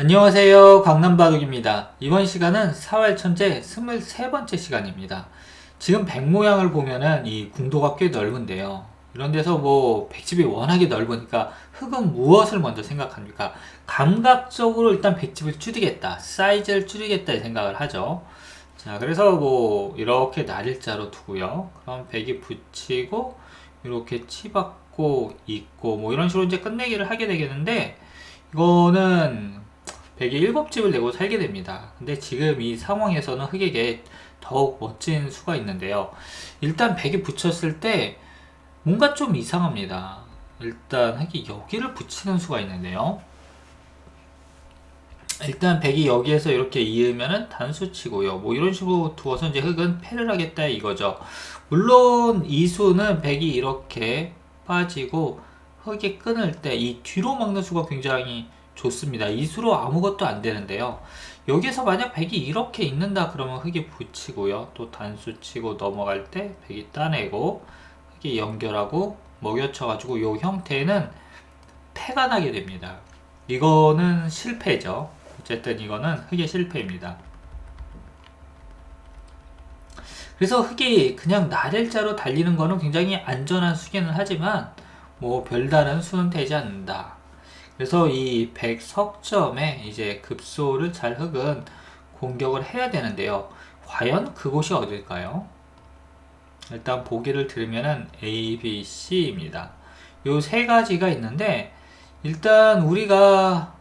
안녕하세요. 강남바둑입니다. 이번 시간은 4월 천재 23번째 시간입니다. 지금 백 모양을 보면은 이 궁도가 꽤 넓은데요. 이런 데서 백집이 워낙에 넓으니까 흙은 무엇을 먼저 생각합니까? 감각적으로 일단 백집을 줄이겠다, 사이즈를 줄이겠다 이 생각을 하죠. 자, 그래서 이렇게 날일자로 두고요. 그럼 백이 붙이고 이렇게 치받고 있고 이런 식으로 이제 끝내기를 하게 되겠는데, 이거는 백이 7집을 내고 살게 됩니다. 근데 지금 이 상황에서는 흑에게 더욱 멋진 수가 있는데요. 일단 백이 붙였을 때 뭔가 좀 이상합니다. 일단 흑이 여기를 붙이는 수가 있는데요. 일단 백이 여기에서 이렇게 이으면은 단수치고요. 이런 식으로 두어서 이제 흑은 패를 하겠다 이거죠. 물론 이 수는 백이 이렇게 빠지고 흑이 끊을 때 이 뒤로 막는 수가 굉장히 좋습니다. 이 수로 아무것도 안 되는데요. 여기서 만약 백이 이렇게 있는다 그러면 흑이 붙이고요. 또 단수치고 넘어갈 때 백이 따내고 흑이 연결하고 먹여쳐가지고 이 형태는 패가 나게 됩니다. 이거는 실패죠. 어쨌든 이거는 흑의 실패입니다. 그래서 흑이 그냥 나렐자로 달리는 거는 굉장히 안전한 수기는 하지만 별다른 수는 되지 않는다. 그래서 이 백 석점에 이제 급소를 잘 흑은 공격을 해야 되는데요. 과연 그곳이 어딜까요? 일단 보기를 들으면은 A, B, C입니다. 요 세 가지가 있는데, 일단 우리가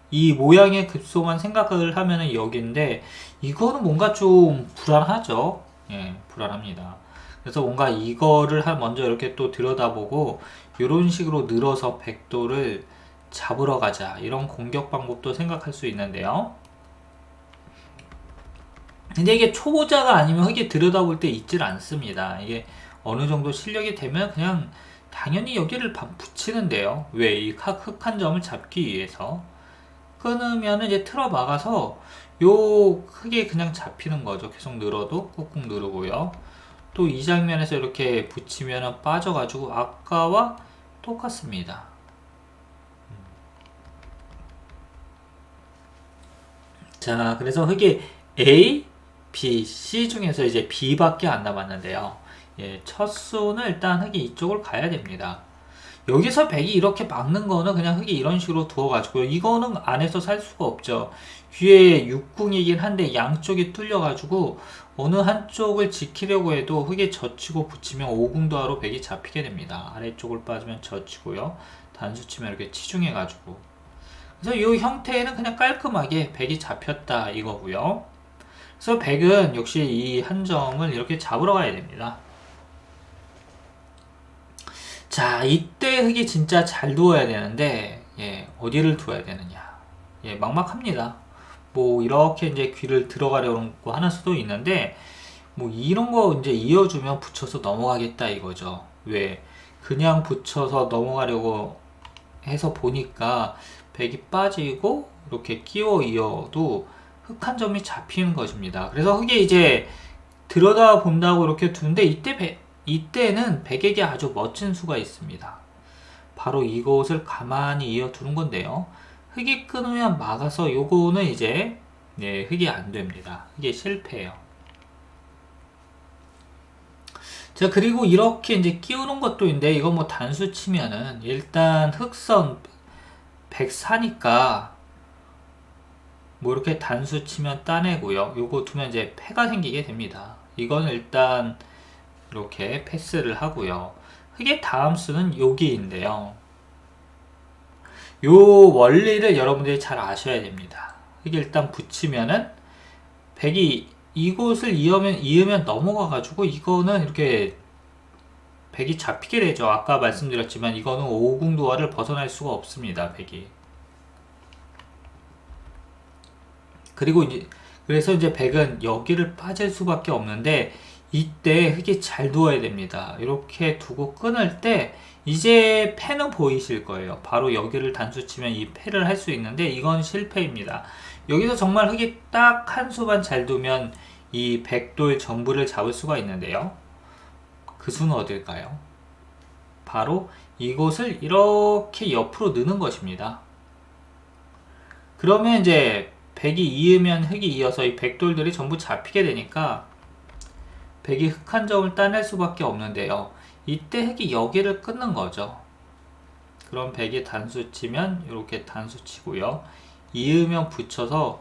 이 모양의 급소만 생각을 하면은 여기인데, 이거는 뭔가 좀 불안하죠. 예, 불안합니다. 그래서 뭔가 이거를 먼저 이렇게 또 들여다보고 이런 식으로 늘어서 백도를 잡으러 가자, 이런 공격 방법도 생각할 수 있는데요. 근데 이게 초보자가 아니면 흑이 들여다볼 때 있질 않습니다. 이게 어느 정도 실력이 되면 그냥 당연히 여기를 붙이는데요. 왜? 이 흑한 점을 잡기 위해서. 끊으면 이제 틀어 막아서 요 흙에 그냥 잡히는 거죠. 계속 늘어도 꾹꾹 누르고요. 또 이 장면에서 이렇게 붙이면 빠져가지고 아까와 똑같습니다. 자, 그래서 흙이 A, B, C 중에서 이제 B밖에 안 남았는데요. 예, 첫 수는 일단 흙이 이쪽을 가야 됩니다. 여기서 백이 이렇게 막는 거는 그냥 흙이 이런 식으로 두어가지고요. 이거는 안에서 살 수가 없죠. 뒤에 육궁이긴 한데 양쪽이 뚫려가지고 어느 한쪽을 지키려고 해도 흙에 젖히고 붙이면 오궁도하로 백이 잡히게 됩니다. 아래쪽을 빠지면 젖히고요. 단수 치면 이렇게 치중해가지고. 그래서 이 형태에는 그냥 깔끔하게 백이 잡혔다 이거고요. 그래서 백은 역시 이 한 점을 이렇게 잡으러 가야 됩니다. 자, 이때 흙이 진짜 잘 두어야 되는데, 예, 어디를 두어야 되느냐. 예, 막막합니다. 이렇게 이제 귀를 들어가려고 하는 수도 있는데, 이런 거 이제 이어주면 붙여서 넘어가겠다 이거죠. 왜? 그냥 붙여서 넘어가려고 해서 보니까 백이 빠지고, 이렇게 끼워 이어도 흙 한 점이 잡히는 것입니다. 그래서 흙이 이제 들여다 본다고 이렇게 두는데, 이때는 백에게 아주 멋진 수가 있습니다. 바로 이것을 가만히 이어 두는 건데요. 흙이 끊으면 막아서 요거는 이제 흙이 안 됩니다. 흙이 실패해요. 자, 그리고 이렇게 이제 끼우는 것도 있는데, 이거 단수 치면은 일단 흑선 104니까 이렇게 단수 치면 따내고요. 요거 두면 이제 패가 생기게 됩니다. 이거는 일단 이렇게 패스를 하고요. 흑의 다음 수는 여기인데요. 요 원리를 여러분들이 잘 아셔야 됩니다. 흑이 일단 붙이면은 백이 이곳을 이으면 넘어가가지고 이거는 이렇게 백이 잡히게 되죠. 아까 말씀드렸지만 이거는 오궁도화를 벗어날 수가 없습니다. 백이. 그리고 그래서 이제 백은 여기를 빠질 수밖에 없는데, 이때 흙이 잘 두어야 됩니다. 이렇게 두고 끊을 때 이제 패는 보이실 거예요. 바로 여기를 단수 치면 이 패를 할 수 있는데, 이건 실패입니다. 여기서 정말 흙이 딱 한 수만 잘 두면 이 백돌 전부를 잡을 수가 있는데요. 그 수는 어딜까요? 바로 이곳을 이렇게 옆으로 느는 것입니다. 그러면 이제 백이 이으면 흙이 이어서 이 백돌들이 전부 잡히게 되니까 백이 흙 한 점을 따낼 수밖에 없는데요. 이때 흙이 여기를 끊는 거죠. 그럼 백이 단수 치면 이렇게 단수 치고요. 이으면 붙여서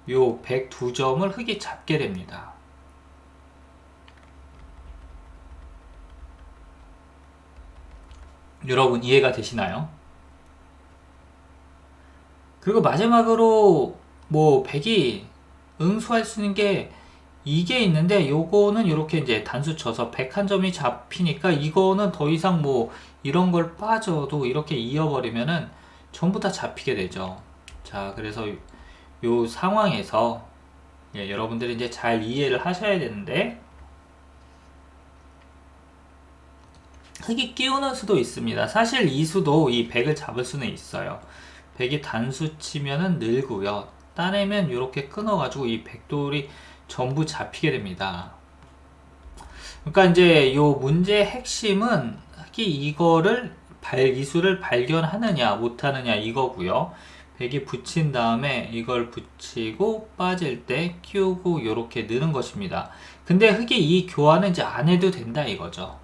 요 백 두 점을 흙이 잡게 됩니다. 여러분 이해가 되시나요? 그리고 마지막으로 뭐 백이 응수할 수 있는 게 이게 있는데 요거는 이렇게 이제 단수 쳐서 101점이 잡히니까 이거는 더 이상 뭐 이런 걸 빠져도 이렇게 이어버리면은 전부 다 잡히게 되죠. 자, 그래서 요 상황에서 여러분들이 이제 잘 이해를 하셔야 되는데 흙이 끼우는 수도 있습니다. 사실 이 수도 이 100을 잡을 수는 있어요. 100이 단수 치면은 늘고요. 따내면 이렇게 끊어가지고 이 백돌이 전부 잡히게 됩니다. 그러니까 이제 요 문제의 핵심은 흙이 이거를 이수를 발견하느냐 못하느냐 이거고요. 백이 붙인 다음에 이걸 붙이고 빠질 때 끼우고 이렇게 느는 것입니다. 근데 흙이 이 교환은 이제 안 해도 된다 이거죠.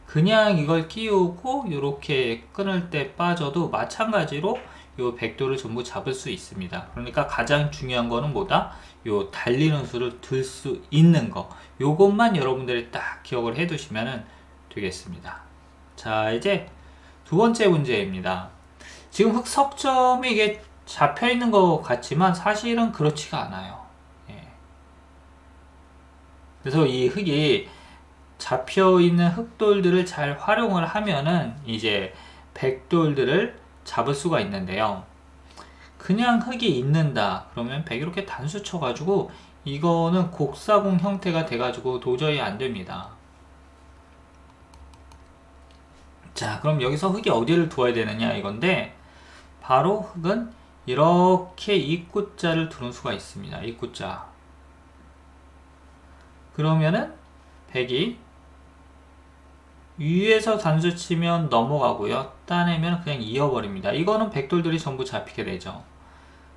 그냥 이걸 끼우고 이렇게 끊을 때 빠져도 마찬가지로 요 백도를 전부 잡을 수 있습니다. 그러니까 가장 중요한 거는 뭐다? 요 달리는 수를 들 수 있는 거. 요것만 여러분들이 딱 기억을 해 두시면 되겠습니다. 자, 이제 두 번째 문제입니다. 지금 흙 석점이 이게 잡혀 있는 것 같지만 사실은 그렇지가 않아요. 예. 그래서 이 흙이 잡혀 있는 흙돌들을 잘 활용을 하면은 이제 백돌들을 잡을 수가 있는데요. 그냥 흙이 있는다 그러면 백 이렇게 단수 쳐가지고 이거는 곡사공 형태가 돼가지고 도저히 안 됩니다. 자, 그럼 여기서 흙이 어디를 두어야 되느냐 이건데 바로 흙은 이렇게 입구자를 두는 수가 있습니다. 입구자. 그러면은 백이 위에서 단수 치면 넘어가고요. 따내면 그냥 이어버립니다. 이거는 백돌들이 전부 잡히게 되죠.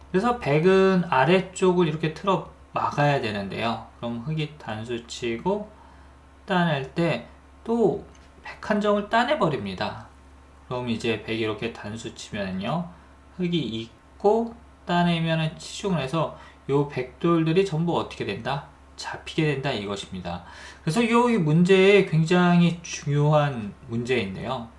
그래서 백은 아래쪽을 이렇게 틀어 막아야 되는데요. 그럼 흙이 단수 치고 따낼 때 또 백 한 점을 따내버립니다. 그럼 이제 백이 이렇게 단수 치면요. 흙이 있고 따내면 치중을 해서 요 백돌들이 전부 어떻게 된다? 잡히게 된다 이것입니다. 그래서 이 문제에 굉장히 중요한 문제인데요.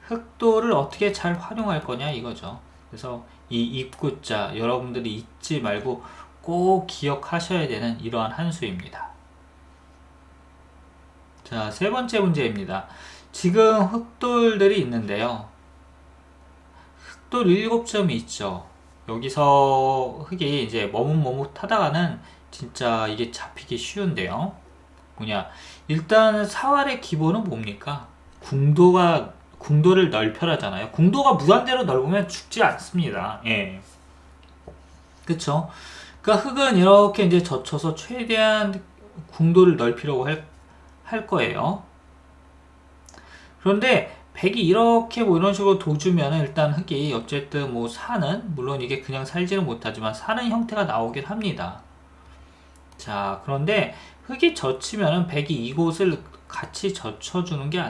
흙돌을 어떻게 잘 활용할 거냐 이거죠. 그래서 이 입구자 여러분들이 잊지 말고 꼭 기억하셔야 되는 이러한 한 수입니다. 자, 세 번째 문제입니다. 지금 흙돌들이 있는데요. 흙돌 7점이 있죠. 여기서 흙이 이제 머뭇머뭇하다가는 진짜 이게 잡히기 쉬운데요. 뭐냐? 일단 사활의 기본은 뭡니까? 궁도를 넓혀라잖아요. 궁도가 무한대로 넓으면 죽지 않습니다. 예. 그쵸? 그러니까 흙은 이렇게 이제 젖혀서 최대한 궁도를 넓히려고 할 거예요. 그런데 백이 이렇게 뭐 이런 식으로 도주면 일단 흙이 어쨌든 뭐 사는, 물론 이게 그냥 살지는 못하지만 사는 형태가 나오긴 합니다. 자, 그런데 흙이 젖히면은 백이 이곳을 같이 젖혀주는 게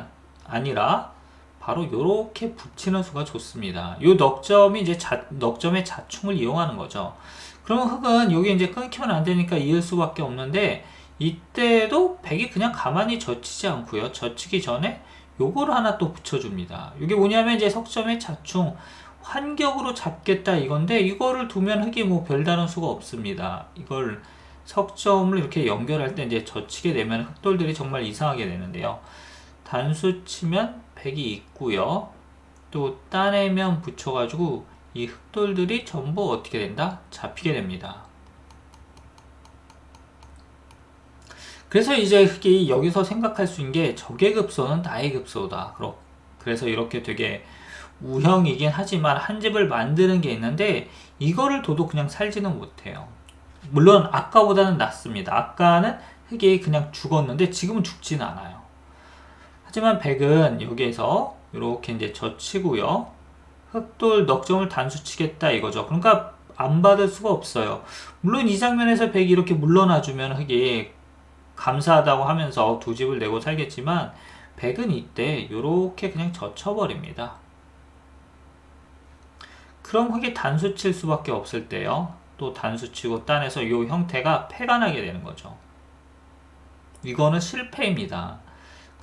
아니라 바로 이렇게 붙이는 수가 좋습니다. 이 넉점이 이제 넉점의 자충을 이용하는 거죠. 그러면 흙은 여기 이제 끊기면 안 되니까 이을 수밖에 없는데 이때도 백이 그냥 가만히 젖히지 않고요. 젖히기 전에 요거를 하나 또 붙여줍니다. 이게 뭐냐면 이제 석점의 자충 환격으로 잡겠다 이건데 이거를 두면 흙이 뭐 별다른 수가 없습니다. 이걸 석점을 이렇게 연결할 때 이제 젖히게 되면 흙돌들이 정말 이상하게 되는데요. 단수 치면 백이 있고요. 또 따내면 붙여가지고 이 흙돌들이 전부 어떻게 된다? 잡히게 됩니다. 그래서 이제 흙이 여기서 생각할 수 있는 게 적의 급소는 나의 급소다. 그래서 이렇게 되게 우형이긴 하지만 한 집을 만드는 게 있는데 이거를 둬도 그냥 살지는 못해요. 물론 아까보다는 낫습니다. 아까는 흙이 그냥 죽었는데 지금은 죽지는 않아요. 하지만 백은 여기에서 이렇게 이제 젖히고요. 흑돌 넉점을 단수치겠다 이거죠. 그러니까 안 받을 수가 없어요. 물론 이 장면에서 백이 이렇게 물러나주면 흑이 감사하다고 하면서 두 집을 내고 살겠지만 백은 이때 이렇게 그냥 젖혀버립니다. 그럼 흑이 단수 칠 수밖에 없을 때요. 또 단수 치고 딴에서 이 형태가 패가 나게 되는 거죠. 이거는 실패입니다.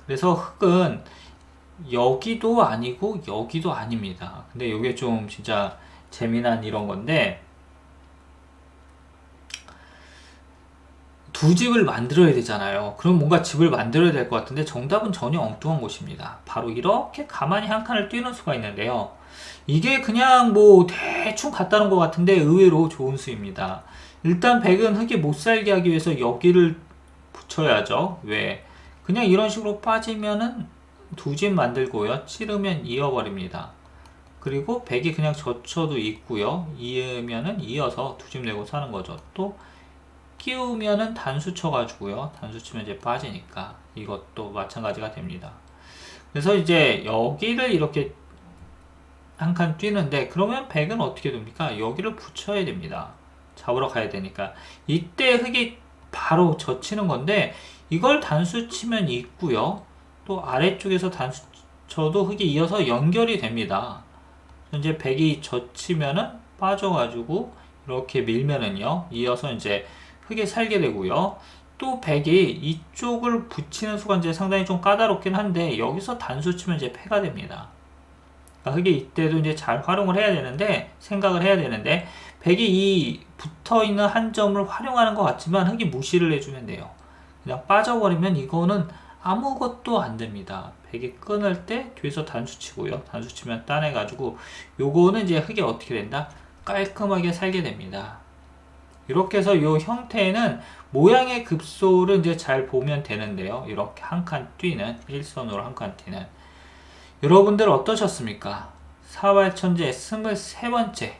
그래서 흑은 여기도 아니고 여기도 아닙니다. 근데 이게 좀 진짜 재미난 이런 건데, 두 집을 만들어야 되잖아요. 그럼 뭔가 집을 만들어야 될 것 같은데 정답은 전혀 엉뚱한 곳입니다. 바로 이렇게 가만히 한 칸을 뛰는 수가 있는데요. 이게 그냥 뭐 대충 같다는 것 같은데 의외로 좋은 수입니다. 일단 백은 흑이 못 살게 하기 위해서 여기를 붙여야죠. 왜? 그냥 이런 식으로 빠지면은 두 집 만들고요. 치르면 이어버립니다. 그리고 백이 그냥 젖혀도 있고요. 이으면은 이어서 두 집 내고 사는 거죠. 또 끼우면은 단수 쳐가지고요. 단수 치면 이제 빠지니까 이것도 마찬가지가 됩니다. 그래서 이제 여기를 이렇게 한 칸 뛰는데, 그러면 백은 어떻게 됩니까? 여기를 붙여야 됩니다. 잡으러 가야 되니까. 이때 흑이 바로 젖히는 건데, 이걸 단수 치면 있고요. 또 아래쪽에서 단수 쳐도 흑이 이어서 연결이 됩니다. 이제 백이 젖히면은 빠져가지고 이렇게 밀면은요, 이어서 이제 흑이 살게 되고요. 또 백이 이쪽을 붙이는 수가 이제 상당히 좀 까다롭긴 한데, 여기서 단수 치면 이제 패가 됩니다. 그러니까 흑이 이때도 이제 잘 활용을 해야 되는데, 생각을 해야 되는데, 백이 이 붙어 있는 한 점을 활용하는 것 같지만 흑이 무시를 해주면 돼요. 그냥 빠져버리면 이거는 아무것도 안 됩니다. 백이 끊을 때 뒤에서 단수 치고요. 단수 치면 따내가지고 요거는 이제 흑이 어떻게 된다? 깔끔하게 살게 됩니다. 이렇게 해서 이 형태는 모양의 급소를 이제 잘 보면 되는데요. 이렇게 한 칸 뛰는, 일선으로 한 칸 뛰는. 여러분들 어떠셨습니까? 사활천재 23번째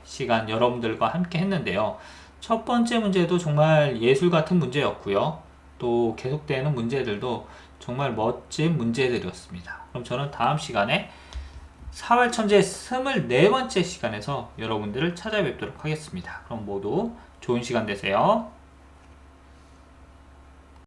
시간 여러분들과 함께 했는데요. 첫 번째 문제도 정말 예술 같은 문제였고요. 또 계속되는 문제들도 정말 멋진 문제들이었습니다. 그럼 저는 다음 시간에 사활천재 24번째 시간에서 여러분들을 찾아뵙도록 하겠습니다. 그럼 모두 좋은 시간 되세요.